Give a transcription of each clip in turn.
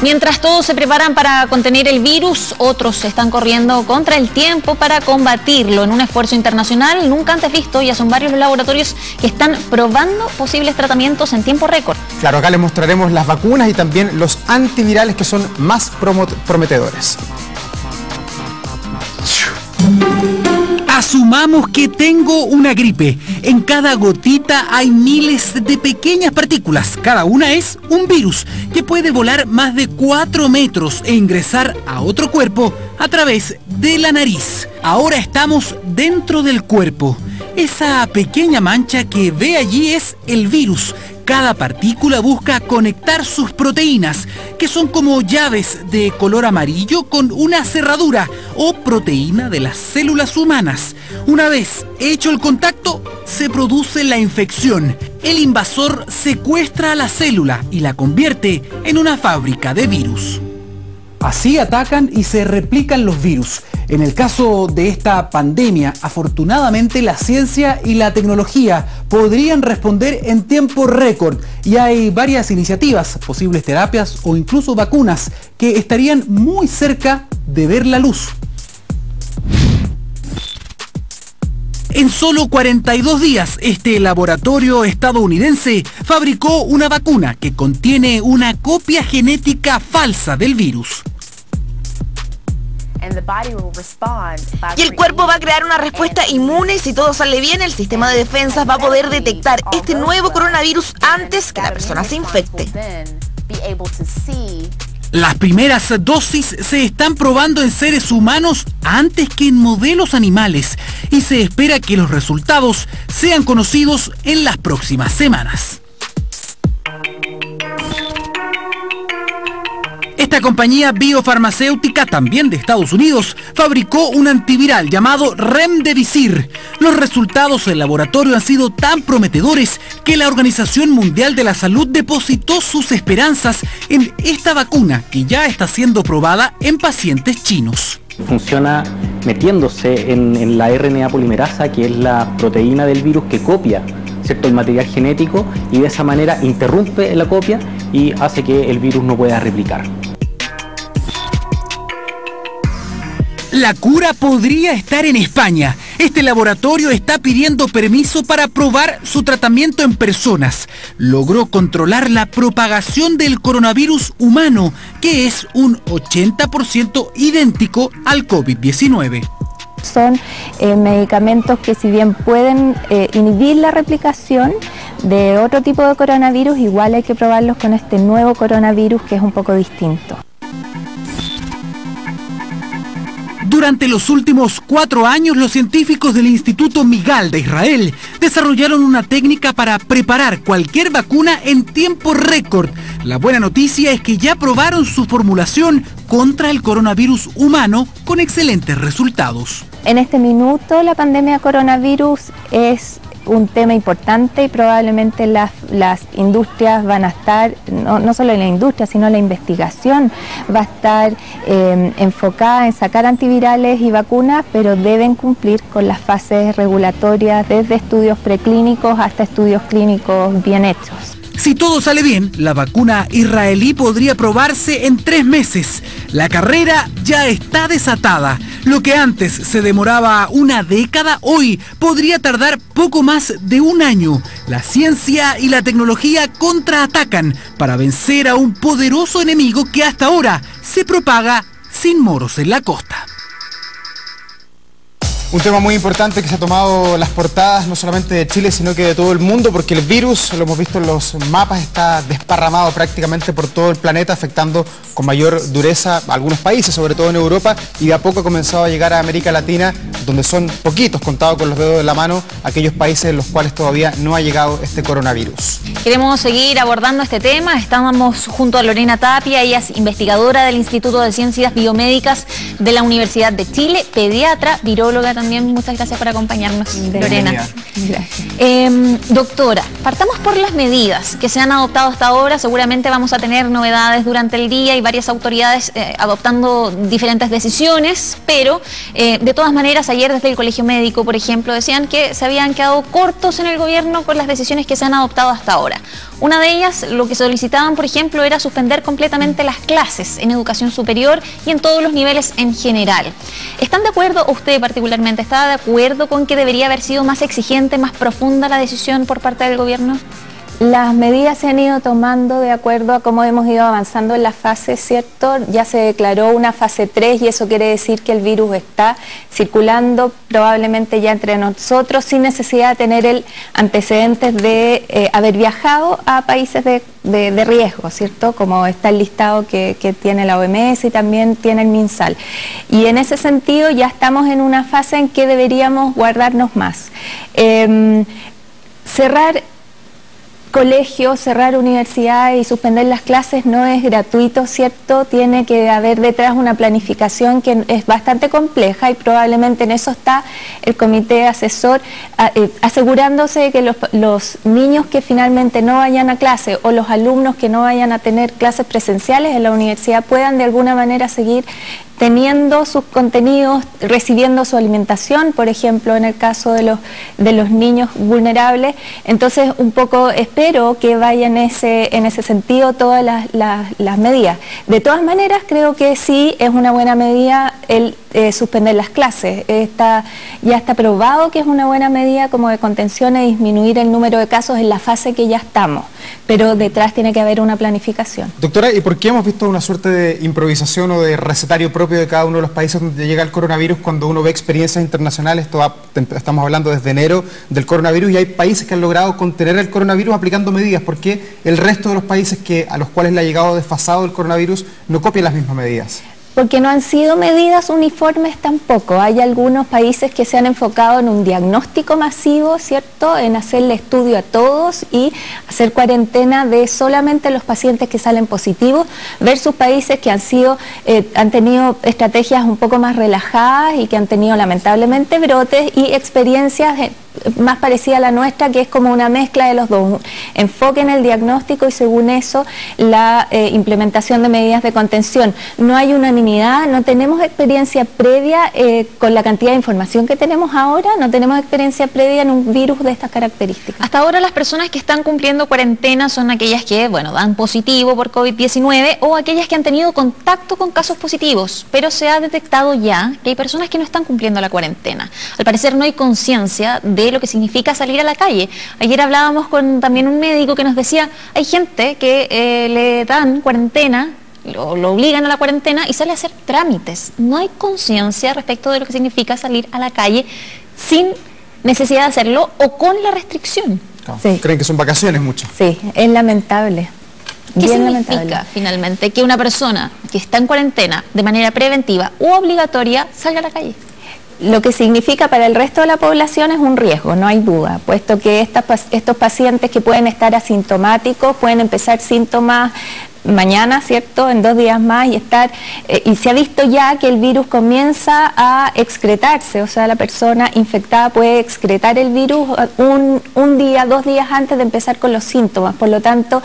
Mientras todos se preparan para contener el virus, otros están corriendo contra el tiempo para combatirlo en un esfuerzo internacional nunca antes visto. Ya son varios los laboratorios que están probando posibles tratamientos en tiempo récord. Claro, acá les mostraremos las vacunas y también los antivirales que son más prometedores. Asumamos que tengo una gripe. En cada gotita hay miles de pequeñas partículas. Cada una es un virus que puede volar más de 4 metros e ingresar a otro cuerpo a través de la nariz. Ahora estamos dentro del cuerpo. Esa pequeña mancha que ve allí es el virus. Cada partícula busca conectar sus proteínas, que son como llaves de color amarillo con una cerradura o proteína de las células humanas. Una vez hecho el contacto, se produce la infección. El invasor secuestra a la célula y la convierte en una fábrica de virus. Así atacan y se replican los virus. En el caso de esta pandemia, afortunadamente la ciencia y la tecnología podrían responder en tiempo récord y hay varias iniciativas, posibles terapias o incluso vacunas que estarían muy cerca de ver la luz. En solo 42 días, este laboratorio estadounidense fabricó una vacuna que contiene una copia genética falsa del virus. Y el cuerpo va a crear una respuesta inmune. Si todo sale bien, el sistema de defensas va a poder detectar este nuevo coronavirus antes que la persona se infecte. Las primeras dosis se están probando en seres humanos antes que en modelos animales y se espera que los resultados sean conocidos en las próximas semanas. Esta compañía biofarmacéutica, también de Estados Unidos, fabricó un antiviral llamado Remdesivir. Los resultados del laboratorio han sido tan prometedores que la Organización Mundial de la Salud depositó sus esperanzas en esta vacuna que ya está siendo probada en pacientes chinos. Funciona metiéndose en la RNA polimerasa, que es la proteína del virus que copia, ¿cierto?, el material genético, y de esa manera interrumpe la copia y hace que el virus no pueda replicar. La cura podría estar en España. Este laboratorio está pidiendo permiso para probar su tratamiento en personas. Logró controlar la propagación del coronavirus humano, que es un 80% idéntico al COVID-19. Son medicamentos que, si bien pueden inhibir la replicación de otro tipo de coronavirus, igual hay que probarlos con este nuevo coronavirus que es un poco distinto. Durante los últimos 4 años, los científicos del Instituto Migal de Israel desarrollaron una técnica para preparar cualquier vacuna en tiempo récord. La buena noticia es que ya probaron su formulación contra el coronavirus humano con excelentes resultados. En este minuto, la pandemia de coronavirus es un tema importante y probablemente las industrias van a estar, no solo en la industria, sino la investigación va a estar enfocada en sacar antivirales y vacunas, pero deben cumplir con las fases regulatorias desde estudios preclínicos hasta estudios clínicos bien hechos. Si todo sale bien, la vacuna israelí podría probarse en 3 meses. La carrera ya está desatada. Lo que antes se demoraba una década, hoy podría tardar poco más de 1 año. La ciencia y la tecnología contraatacan para vencer a un poderoso enemigo que hasta ahora se propaga sin moros en la costa. Un tema muy importante que se ha tomado las portadas no solamente de Chile, sino que de todo el mundo, porque el virus, lo hemos visto en los mapas, está desparramado prácticamente por todo el planeta, afectando con mayor dureza a algunos países, sobre todo en Europa, y de a poco ha comenzado a llegar a América Latina, donde son poquitos, contados con los dedos de la mano, aquellos países en los cuales todavía no ha llegado este coronavirus. Queremos seguir abordando este tema. Estamos junto a Lorena Tapia, ella es investigadora del Instituto de Ciencias Biomédicas de la Universidad de Chile, pediatra, viróloga también. también muchas gracias por acompañarnos, Lorena. Gracias. Doctora, partamos por las medidas que se han adoptado hasta ahora. Seguramente vamos a tener novedades durante el día y varias autoridades adoptando diferentes decisiones, pero de todas maneras ayer desde el Colegio Médico, por ejemplo, decían que se habían quedado cortos en el gobierno con las decisiones que se han adoptado hasta ahora. Una de ellas, lo que solicitaban, por ejemplo, era suspender completamente las clases en educación superior y en todos los niveles en general. ¿Están de acuerdo, usted particularmente, está de acuerdo con que debería haber sido más exigente, más profunda la decisión por parte del gobierno? Las medidas se han ido tomando de acuerdo a cómo hemos ido avanzando en la fase, ¿cierto? Ya se declaró una fase 3 y eso quiere decir que el virus está circulando probablemente ya entre nosotros sin necesidad de tener el antecedentes de haber viajado a países de riesgo, ¿cierto? Como está el listado que tiene la OMS y también tiene el MinSal. Y en ese sentido ya estamos en una fase en que deberíamos guardarnos más. Cerrar colegios, cerrar universidades y suspender las clases no es gratuito, ¿cierto? Tiene que haber detrás una planificación que es bastante compleja y probablemente en eso está el comité asesor asegurándose de que los niños que finalmente no vayan a clase o los alumnos que no vayan a tener clases presenciales en la universidad puedan de alguna manera seguir teniendo sus contenidos, recibiendo su alimentación, por ejemplo, en el caso de los niños vulnerables. Entonces, un poco espero que vayan en ese sentido todas las medidas. De todas maneras, creo que sí es una buena medida el suspender las clases. Ya está probado que es una buena medida como de contención y disminuir el número de casos en la fase que ya estamos, pero detrás tiene que haber una planificación. Doctora, ¿y por qué hemos visto una suerte de improvisación o de recetario propio de cada uno de los países donde llega el coronavirus cuando uno ve experiencias internacionales? Estamos hablando desde enero del coronavirus y hay países que han logrado contener el coronavirus aplicando medidas. ¿Por qué el resto de los países a los cuales le ha llegado desfasado el coronavirus no copian las mismas medidas? Porque no han sido medidas uniformes tampoco. Hay algunos países que se han enfocado en un diagnóstico masivo, ¿cierto? En hacerle estudio a todos y hacer cuarentena de solamente los pacientes que salen positivos, versus países que han tenido estrategias un poco más relajadas y que han tenido lamentablemente brotes y experiencias más parecida a la nuestra, que es como una mezcla de los dos, enfoque en el diagnóstico y según eso la implementación de medidas de contención. No hay unanimidad, no tenemos experiencia previa con la cantidad de información que tenemos ahora, no tenemos experiencia previa en un virus de estas características. Hasta ahora las personas que están cumpliendo cuarentena son aquellas que, dan positivo por COVID-19 o aquellas que han tenido contacto con casos positivos, pero se ha detectado ya que hay personas que no están cumpliendo la cuarentena. Al parecer no hay conciencia de lo que significa salir a la calle. Ayer hablábamos con también un médico que nos decía, hay gente que le dan cuarentena, lo obligan a la cuarentena y sale a hacer trámites. No hay conciencia respecto de lo que significa salir a la calle sin necesidad de hacerlo o con la restricción. No, sí. Creen que son vacaciones mucho. Sí, es lamentable. ¿Qué significa finalmente que una persona que está en cuarentena de manera preventiva u obligatoria salga a la calle? Lo que significa para el resto de la población es un riesgo, no hay duda, puesto que estos pacientes que pueden estar asintomáticos pueden empezar síntomas mañana, ¿cierto?, en 2 días más y se ha visto ya que el virus comienza a excretarse, o sea, la persona infectada puede excretar el virus un día, 2 días antes de empezar con los síntomas. Por lo tanto,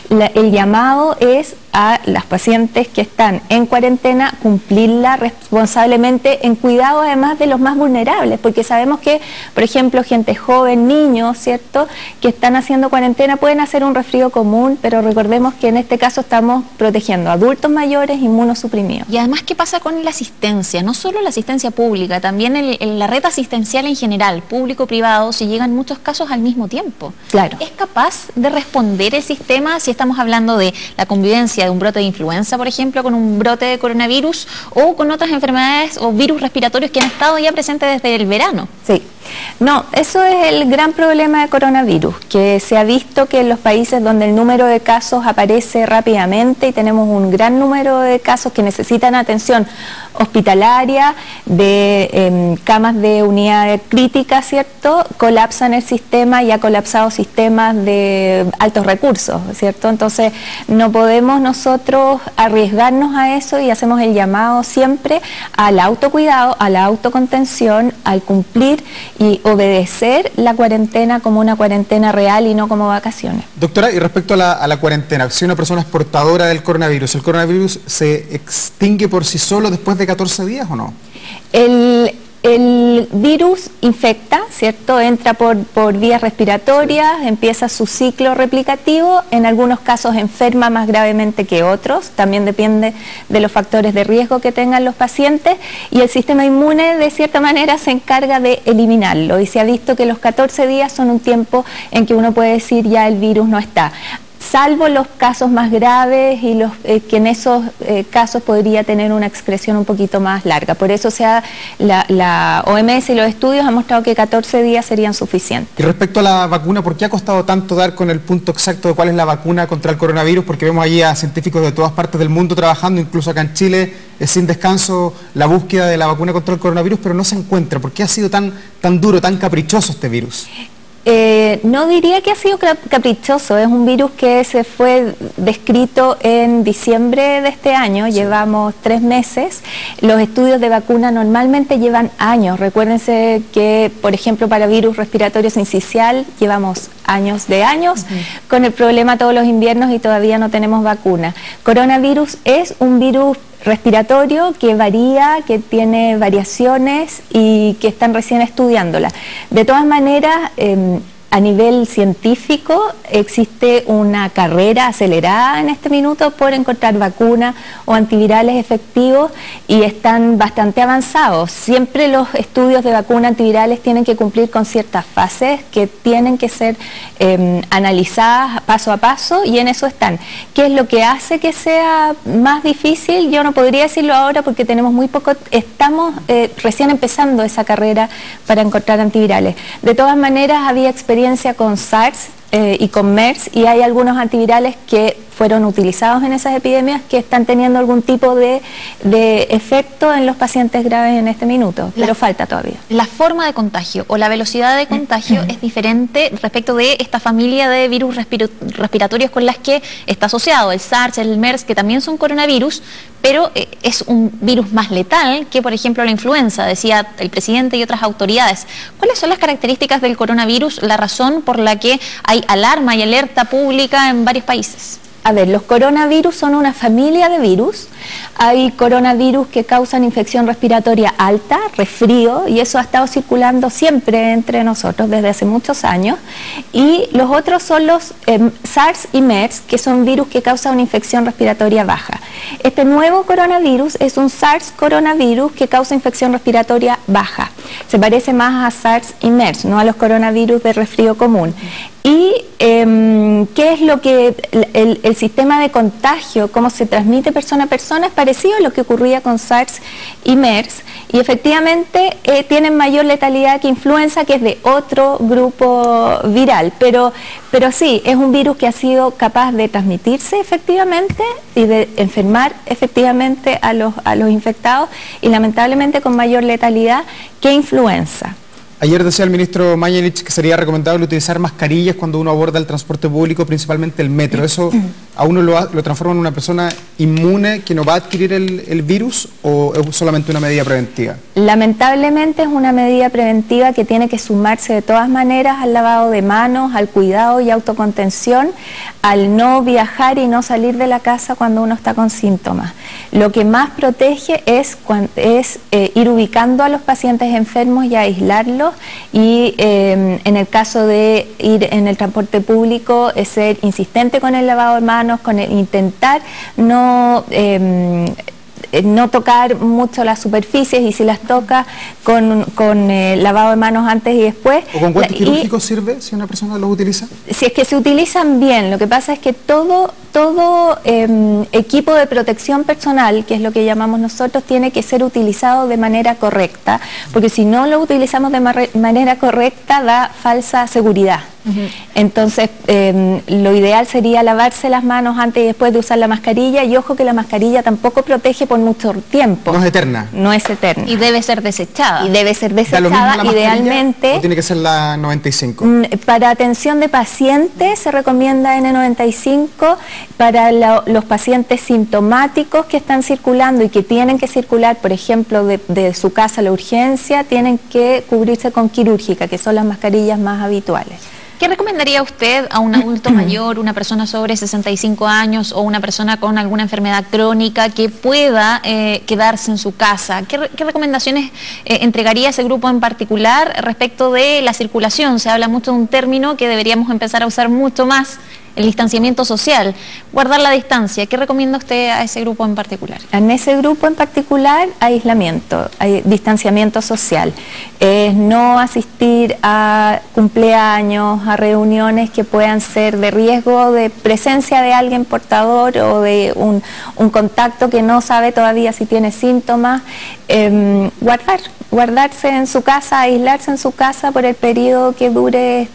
el llamado es a las pacientes que están en cuarentena cumplirla responsablemente en cuidado además de los más vulnerables, porque sabemos que, por ejemplo, gente joven, niños, ¿cierto?, que están haciendo cuarentena pueden hacer un resfrío común, pero recordemos que en este caso estamos protegiendo a adultos mayores inmunosuprimidos. Y además, ¿qué pasa con la asistencia? No solo la asistencia pública, también la red asistencial en general, público-privado, si llegan muchos casos al mismo tiempo. Claro. ¿Es capaz de responder el sistema si estamos hablando de la convivencia de un brote de influenza, por ejemplo, con un brote de coronavirus o con otras enfermedades o virus respiratorios que han estado ya presentes desde el verano? Sí. No, eso es el gran problema de coronavirus, que se ha visto que en los países donde el número de casos aparece rápidamente y tenemos un gran número de casos que necesitan atención hospitalaria, de camas de unidad crítica, ¿cierto? Colapsan el sistema y ha colapsado sistemas de altos recursos, ¿cierto? Entonces no podemos nosotros arriesgarnos a eso y hacemos el llamado siempre al autocuidado, a la autocontención, al cumplir y obedecer la cuarentena como una cuarentena real y no como vacaciones. Doctora, y respecto a la cuarentena, si una persona es portadora del coronavirus, ¿el coronavirus se extingue por sí solo después de 14 días o no? El virus infecta, ¿cierto? Entra por vías respiratorias, empieza su ciclo replicativo, en algunos casos enferma más gravemente que otros, también depende de los factores de riesgo que tengan los pacientes, y el sistema inmune de cierta manera se encarga de eliminarlo, y se ha visto que los 14 días son un tiempo en que uno puede decir ya el virus no está. Salvo los casos más graves y los que en esos casos podría tener una excreción un poquito más larga. Por eso la OMS y los estudios han mostrado que 14 días serían suficientes. Y respecto a la vacuna, ¿por qué ha costado tanto dar con el punto exacto de cuál es la vacuna contra el coronavirus? Porque vemos allí a científicos de todas partes del mundo trabajando, incluso acá en Chile, sin descanso, la búsqueda de la vacuna contra el coronavirus, pero no se encuentra. ¿Por qué ha sido tan duro, tan caprichoso este virus? No diría que ha sido caprichoso, es un virus que se fue descrito en diciembre de este año, llevamos 3 meses, los estudios de vacuna normalmente llevan años, recuérdense que por ejemplo para virus respiratorio sincicial llevamos años con el problema todos los inviernos y todavía no tenemos vacuna. Coronavirus es un virus respiratorio que varía, que tiene variaciones y que están recién estudiándola. De todas maneras, a nivel científico existe una carrera acelerada en este minuto por encontrar vacunas o antivirales efectivos y están bastante avanzados. Siempre los estudios de vacunas antivirales tienen que cumplir con ciertas fases que tienen que ser analizadas paso a paso y en eso están. ¿Qué es lo que hace que sea más difícil? Yo no podría decirlo ahora porque tenemos muy poco, estamos recién empezando esa carrera para encontrar antivirales. De todas maneras había experiencia con SARS y con MERS y hay algunos antivirales que fueron utilizados en esas epidemias que están teniendo algún tipo de efecto en los pacientes graves en este minuto, pero falta todavía. La forma de contagio o la velocidad de contagio es diferente respecto de esta familia de virus respiratorios con las que está asociado, el SARS, el MERS, que también son coronavirus, pero es un virus más letal que, por ejemplo, la influenza, decía el presidente y otras autoridades. ¿Cuáles son las características del coronavirus, la razón por la que hay alarma y alerta pública en varios países? A ver, los coronavirus son una familia de virus. Hay coronavirus que causan infección respiratoria alta, resfrío, y eso ha estado circulando siempre entre nosotros desde hace muchos años. Y los otros son los SARS y MERS, que son virus que causan una infección respiratoria baja. Este nuevo coronavirus es un SARS coronavirus que causa infección respiratoria baja. Se parece más a SARS y MERS, no a los coronavirus de resfrío común. Y qué es lo que el sistema de contagio, cómo se transmite persona a persona, es parecido a lo que ocurría con SARS y MERS, y efectivamente tienen mayor letalidad que influenza, que es de otro grupo viral, pero sí, es un virus que ha sido capaz de transmitirse efectivamente y de enfermar efectivamente a los infectados, y lamentablemente con mayor letalidad que influenza. Ayer decía el ministro Mañalich que sería recomendable utilizar mascarillas cuando uno aborda el transporte público, principalmente el metro. ¿Eso a uno lo transforma en una persona inmune que no va a adquirir el virus o es solamente una medida preventiva? Lamentablemente es una medida preventiva que tiene que sumarse de todas maneras al lavado de manos, al cuidado y autocontención, al no viajar y no salir de la casa cuando uno está con síntomas. Lo que más protege es ir ubicando a los pacientes enfermos y aislarlos, y en el caso de ir en el transporte público es ser insistente con el lavado de manos, con el intentar no no tocar mucho las superficies, y si las toca con lavado de manos antes y después. ¿O con guantes quirúrgicos sirve si una persona los utiliza? Si es que se utilizan bien, lo que pasa es que todo equipo de protección personal, que es lo que llamamos nosotros, tiene que ser utilizado de manera correcta, porque si no lo utilizamos de manera correcta da falsa seguridad. Entonces, lo ideal sería lavarse las manos antes y después de usar la mascarilla, y ojo que la mascarilla tampoco protege por mucho tiempo. No es eterna. No es eterna. Y debe ser desechada. Y debe ser desechada, idealmente. ¿O tiene que ser la 95? Para atención de pacientes se recomienda N95, para los pacientes sintomáticos que están circulando y que tienen que circular, por ejemplo, de su casa a la urgencia, tienen que cubrirse con quirúrgica, que son las mascarillas más habituales. ¿Qué recomendaría usted a un adulto mayor, una persona sobre 65 años o una persona con alguna enfermedad crónica que pueda quedarse en su casa? ¿Qué recomendaciones entregaría a ese grupo en particular respecto de la circulación? Se habla mucho de un término que deberíamos empezar a usar mucho más, el distanciamiento social, guardar la distancia. ¿Qué recomienda usted a ese grupo en particular? En ese grupo en particular, aislamiento, distanciamiento social. No asistir a cumpleaños, a reuniones que puedan ser de riesgo de presencia de alguien portador o de un contacto que no sabe todavía si tiene síntomas. Guardarse en su casa, aislarse en su casa por el periodo que dure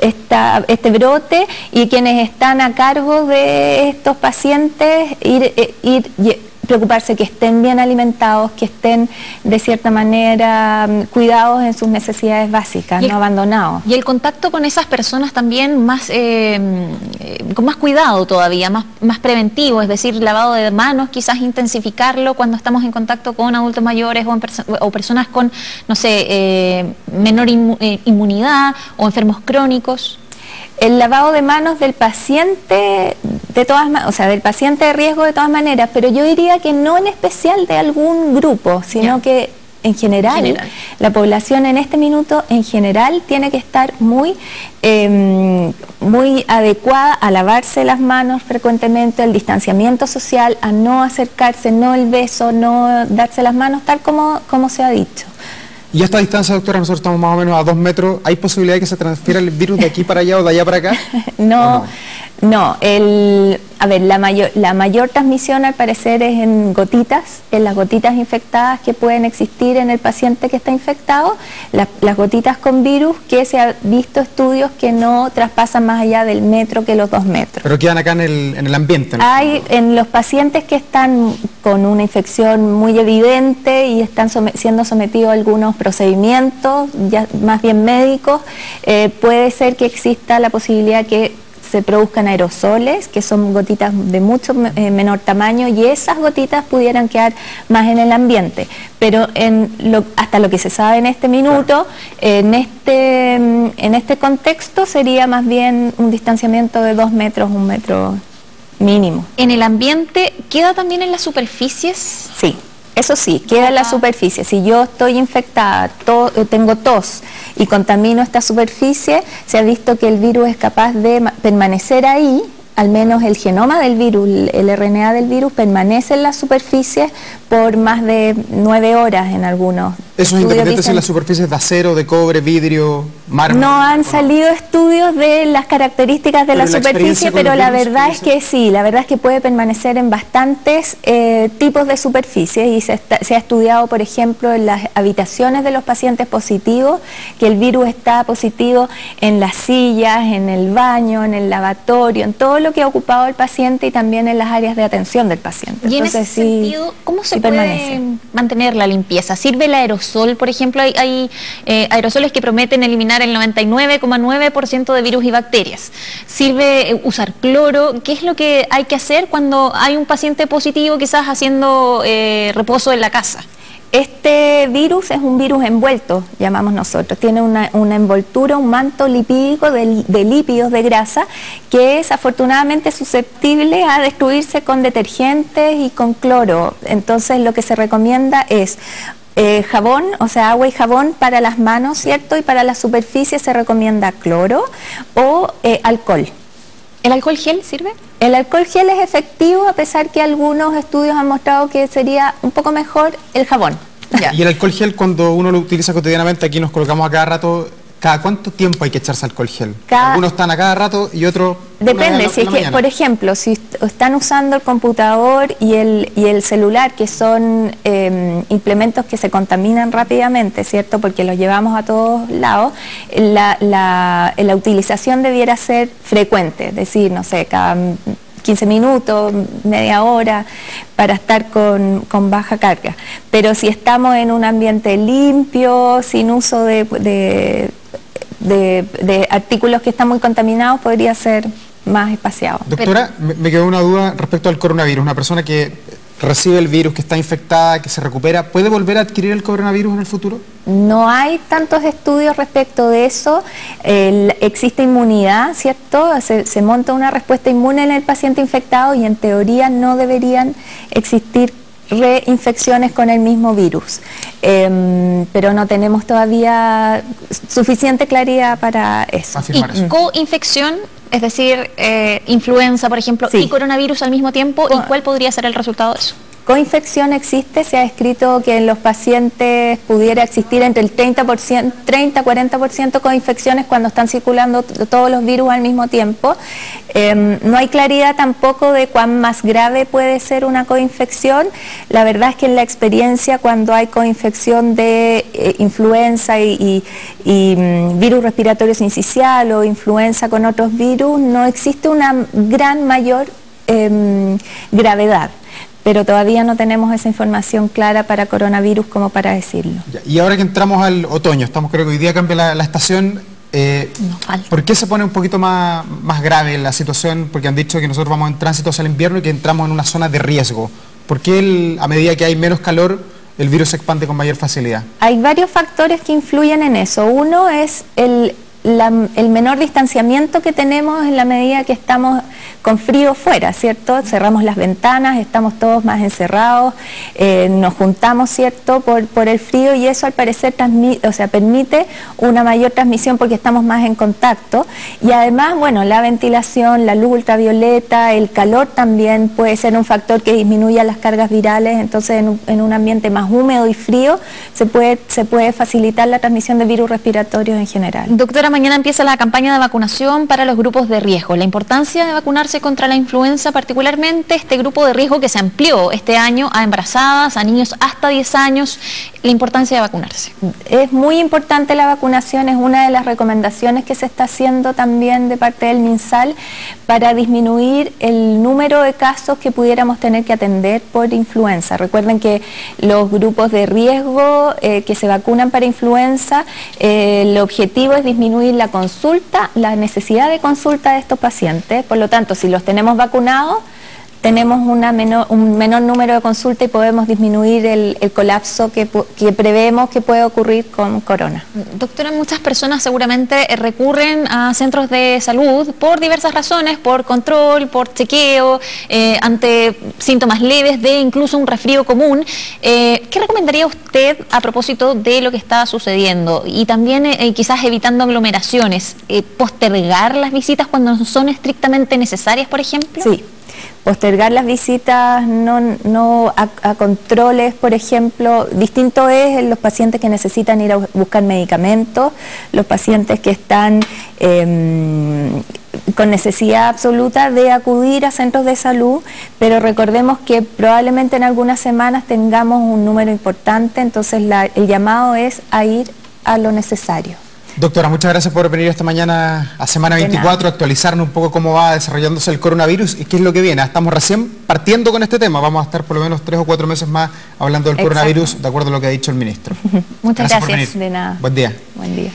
este brote, y quienes están a cargo de estos pacientes preocuparse que estén bien alimentados, que estén de cierta manera cuidados en sus necesidades básicas, no abandonados. Y el contacto con esas personas también con más cuidado todavía, más preventivo, es decir, lavado de manos, quizás intensificarlo cuando estamos en contacto con adultos mayores o personas con, no sé, menor inmunidad o enfermos crónicos. El lavado de manos del paciente, del paciente de riesgo de todas maneras, pero yo diría que no en especial de algún grupo, sino que en general, la población en este minuto en general tiene que estar muy adecuada a lavarse las manos frecuentemente, el distanciamiento social, a no acercarse, no el beso, no darse las manos, tal como se ha dicho. Y a esta distancia, doctora, nosotros estamos más o menos a 2 metros. ¿Hay posibilidad de que se transfiera el virus de aquí para allá o de allá para acá? No. La mayor transmisión al parecer es en gotitas, en las gotitas infectadas que pueden existir en el paciente que está infectado, las gotitas con virus, que se ha visto estudios que no traspasan más allá del metro que los 2 metros. Pero quedan acá en el ambiente. En los pacientes que están con una infección muy evidente y están siendo sometidos a algunos procedimientos, ya más bien médicos, puede ser que exista la posibilidad que se produzcan aerosoles, que son gotitas de mucho menor tamaño, y esas gotitas pudieran quedar más en el ambiente. Pero hasta lo que se sabe en este minuto, en este contexto sería más bien un distanciamiento de 2 metros, 1 metro mínimo. ¿En el ambiente queda también en las superficies? Sí. Eso sí, queda en la superficie. Si yo estoy infectada, tengo tos y contamino esta superficie, se ha visto que el virus es capaz de permanecer ahí, al menos el genoma del virus, el RNA del virus, permanece en la superficie por más de 9 horas en algunos. ¿Eso es independiente si las superficies de acero, de cobre, vidrio, mármol? No han salido estudios de las características de la superficie, pero la verdad es que sí, la verdad es que puede permanecer en bastantes tipos de superficies, y se ha estudiado, por ejemplo, en las habitaciones de los pacientes positivos, que el virus está positivo en las sillas, en el baño, en el lavatorio, en todo lo que ha ocupado el paciente, y también en las áreas de atención del paciente. Y entonces, en ese sentido, ¿cómo se puede mantener la limpieza? ¿Sirve el aerosol? Por ejemplo, hay aerosoles que prometen eliminar el 99,9% de virus y bacterias. ¿Sirve usar cloro? ¿Qué es lo que hay que hacer cuando hay un paciente positivo quizás haciendo reposo en la casa? Este virus es un virus envuelto, llamamos nosotros. Tiene una envoltura, un manto lipídico de lípidos de grasa, que es afortunadamente susceptible a destruirse con detergentes y con cloro. Entonces lo que se recomienda es jabón, o sea, agua y jabón para las manos, ¿cierto? Y para las superficies se recomienda cloro o alcohol. ¿El alcohol gel sirve? El alcohol gel es efectivo, a pesar que algunos estudios han mostrado que sería un poco mejor el jabón. Ya. Y el alcohol gel, cuando uno lo utiliza cotidianamente, aquí nos colocamos a cada rato, ¿cada cuánto tiempo hay que echarse alcohol gel? Algunos están a cada rato y otros... Depende, si es que, por ejemplo, si están usando el computador y el celular, que son implementos que se contaminan rápidamente, ¿cierto? Porque los llevamos a todos lados, la utilización debiera ser frecuente, es decir, no sé, cada 15 minutos, media hora, para estar con baja carga. Pero si estamos en un ambiente limpio, sin uso de artículos que están muy contaminados, podría ser más espaciado. Doctora, me quedó una duda respecto al coronavirus. Una persona que recibe el virus, que está infectada, que se recupera, ¿puede volver a adquirir el coronavirus en el futuro? No hay tantos estudios respecto de eso. Existe inmunidad, ¿cierto? Se monta una respuesta inmune en el paciente infectado y en teoría no deberían existir reinfecciones con el mismo virus, pero no tenemos todavía suficiente claridad para eso. ¿Y coinfección? Es decir, influenza, por ejemplo, sí, y coronavirus al mismo tiempo, ¿y cuál podría ser el resultado de eso? Coinfección existe, se ha descrito que en los pacientes pudiera existir entre el 30-40% coinfecciones cuando están circulando todos los virus al mismo tiempo. No hay claridad tampoco de cuán más grave puede ser una coinfección. La verdad es que en la experiencia, cuando hay coinfección de influenza y virus respiratorio sincicial o influenza con otros virus, no existe una gran mayor gravedad. Pero todavía no tenemos esa información clara para coronavirus como para decirlo. Y ahora que entramos al otoño, creo que hoy día cambia la estación, ¿por qué se pone un poquito más grave la situación? Porque han dicho que nosotros vamos en tránsito hacia el invierno y que entramos en una zona de riesgo. ¿Por qué a medida que hay menos calor el virus se expande con mayor facilidad? Hay varios factores que influyen en eso. Uno es el menor distanciamiento que tenemos en la medida que estamos con frío fuera, ¿cierto? Cerramos las ventanas, estamos todos más encerrados, nos juntamos, ¿cierto?, por el frío, y eso al parecer permite una mayor transmisión porque estamos más en contacto. Y además, bueno, la ventilación, la luz ultravioleta, el calor también puede ser un factor que disminuya las cargas virales. Entonces en un ambiente más húmedo y frío se puede facilitar la transmisión de virus respiratorios en general. Doctora, mañana empieza la campaña de vacunación para los grupos de riesgo. La importancia de vacunarse contra la influenza, particularmente este grupo de riesgo que se amplió este año a embarazadas, a niños hasta 10 años, la importancia de vacunarse. Es muy importante la vacunación, es una de las recomendaciones que se está haciendo también de parte del MinSal para disminuir el número de casos que pudiéramos tener que atender por influenza. Recuerden que los grupos de riesgo que se vacunan para influenza, el objetivo es disminuir la consulta, la necesidad de consulta de estos pacientes. Por lo tanto, si los tenemos vacunados, tenemos un menor número de consultas y podemos disminuir el colapso que prevemos que puede ocurrir con corona. Doctora, muchas personas seguramente recurren a centros de salud por diversas razones, por control, por chequeo, ante síntomas leves de incluso un resfrío común. ¿Qué recomendaría usted a propósito de lo que está sucediendo? Y también quizás evitando aglomeraciones, postergar las visitas cuando no son estrictamente necesarias, por ejemplo. Sí. Postergar las visitas a controles, por ejemplo. Distinto es en los pacientes que necesitan ir a buscar medicamentos, los pacientes que están con necesidad absoluta de acudir a centros de salud, pero recordemos que probablemente en algunas semanas tengamos un número importante, entonces el llamado es a ir a lo necesario. Doctora, muchas gracias por venir esta mañana a Semana 24, actualizarnos un poco cómo va desarrollándose el coronavirus y qué es lo que viene. Estamos recién partiendo con este tema, vamos a estar por lo menos 3 o 4 meses más hablando del coronavirus, de acuerdo a lo que ha dicho el ministro. Muchas gracias. Por venir. De nada. Buen día. Buen día.